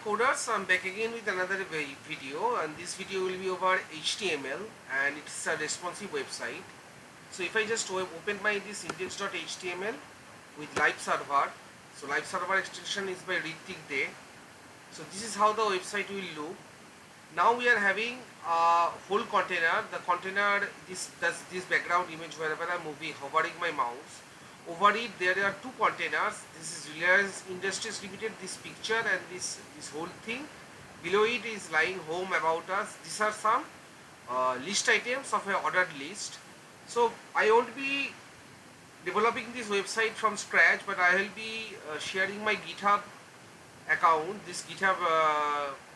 Coders, I'm back again with another video, and this video will be over HTML, and it's a responsive website. So if I just open my this index.html with live server, so live server extension is by Ritik Day. So this is how the website will look. Now we are having a whole container. The container, this background image wherever I'm hovering my mouse. Over it there are two containers. This is Reliance Industries Limited, this picture, and this whole thing. Below it is lying home, about us. These are some list items of a ordered list. So I won't be developing this website from scratch, but I will be sharing my GitHub account, this GitHub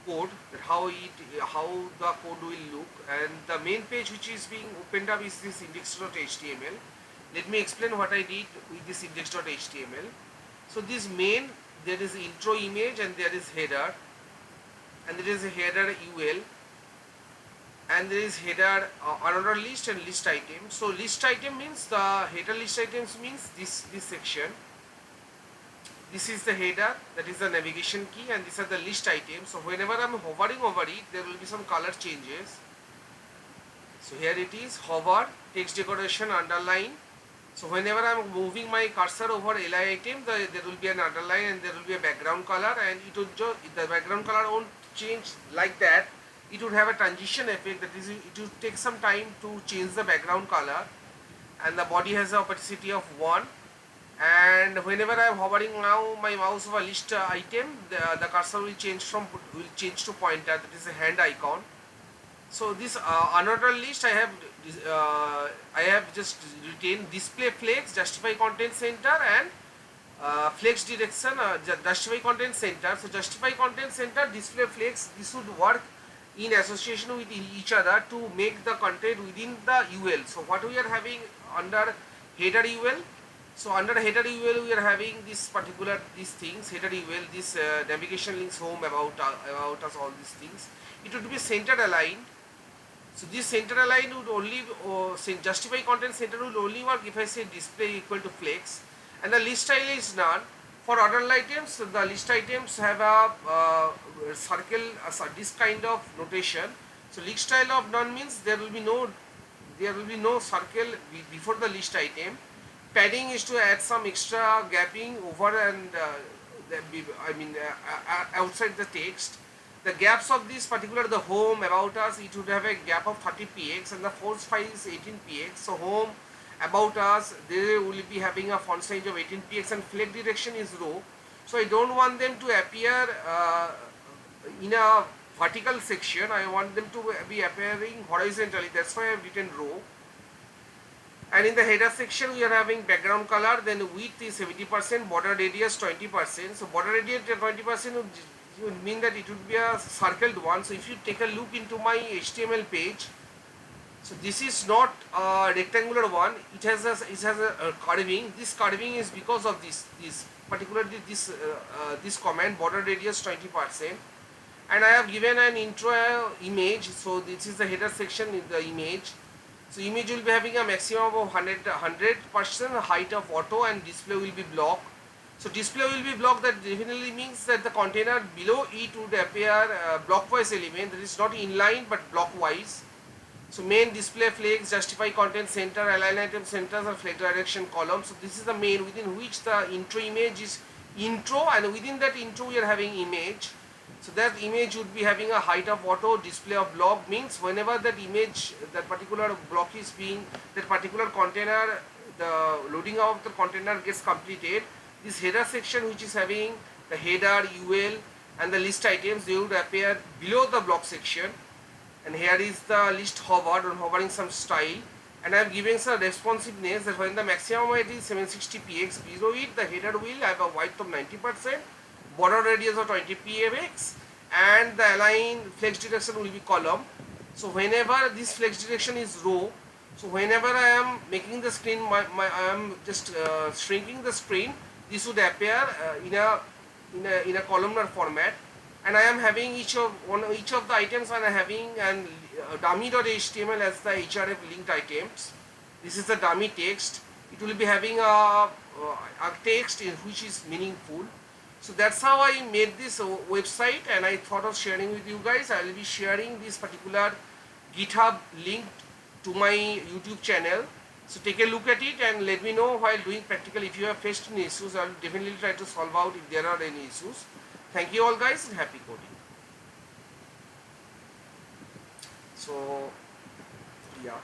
code, that how the code will look, and the main page which is being opened up is this index.html. Let me explain what I did with this index.html. So this main, there is intro image and there is header, and there is a header UL, and there is header another list and list item. So list item means the header list items means this section. This is the header, that is the navigation key, and these are the list items. So whenever I am hovering over it, there will be some color changes. So here it is, hover, text decoration, underline. So whenever I am moving my cursor over li item, there will be an underline and there will be a background color, and the background color won't change like that. It would have a transition effect, that is, it will take some time to change the background color, and the body has a opacity of 1. And whenever I am hovering now my mouse over list item, the cursor will change to pointer, that is a hand icon. So this another list I have just retained display flex, justify content center, and flex direction, justify content center. So justify content center, display flex, this would work in association with each other to make the content within the UL. So what we are having under header UL, so under header UL we are having these things, header UL, this navigation links, home, about us, all these things. It would be center aligned. So this center align would only justify content center will only work if I say display equal to flex, and the list style is none. For other items, the list items have a circle, this kind of notation. So list style of none means there will be no circle before the list item. Padding is to add some extra gapping over and outside the text. The gaps of this particular, the home, about us, it would have a gap of 30 px, and the force file is 18 px. So home, about us, they will be having a font size of 18 px, and flex direction is row. So I don't want them to appear in a vertical section. I want them to be appearing horizontally. That's why I have written row. And in the header section we are having background color, then width is 70%, border radius 20%. So border radius 20% would mean that it would be a circled one. So if you take a look into my HTML page, so this is not a rectangular one, it has a curving. This curving is because of this comment, border radius 20%. And I have given an intro image. So this is the header section in the image. So image will be having a maximum of 100% height of auto, and display will be block. So display will be block, that definitely means that the container below it would appear blockwise element, that is not inline but blockwise. So main, display flex, justify content center, align item centers, and flex direction column. So this is the main within which the intro image is intro, and within that intro we are having image. So that image would be having a height of auto, display of block, means whenever that image, that particular block is being, that particular container, the loading of the container gets completed, this header section which is having the header, UL, and the list items, they would appear below the block section. And here is the list hovered, on hovering some style, and I am giving some responsiveness, that when the maximum height is 760 px, below it the header will have a width of 90%, border radius of 20 px, and the align flex direction will be column. So whenever this flex direction is row, so whenever I am making the screen, I am just shrinking the screen, this would appear in a columnar format. And I am having each of the items, and I am having an dummy.html as the href linked items. This is the dummy text. It will be having a text which is meaningful. So that's how I made this website, and I thought of sharing with you guys. I will be sharing this particular GitHub link to my YouTube channel. So take a look at it and let me know while doing practical if you have faced any issues. I will definitely try to solve out if there are any issues. Thank you all guys and happy coding. So yeah.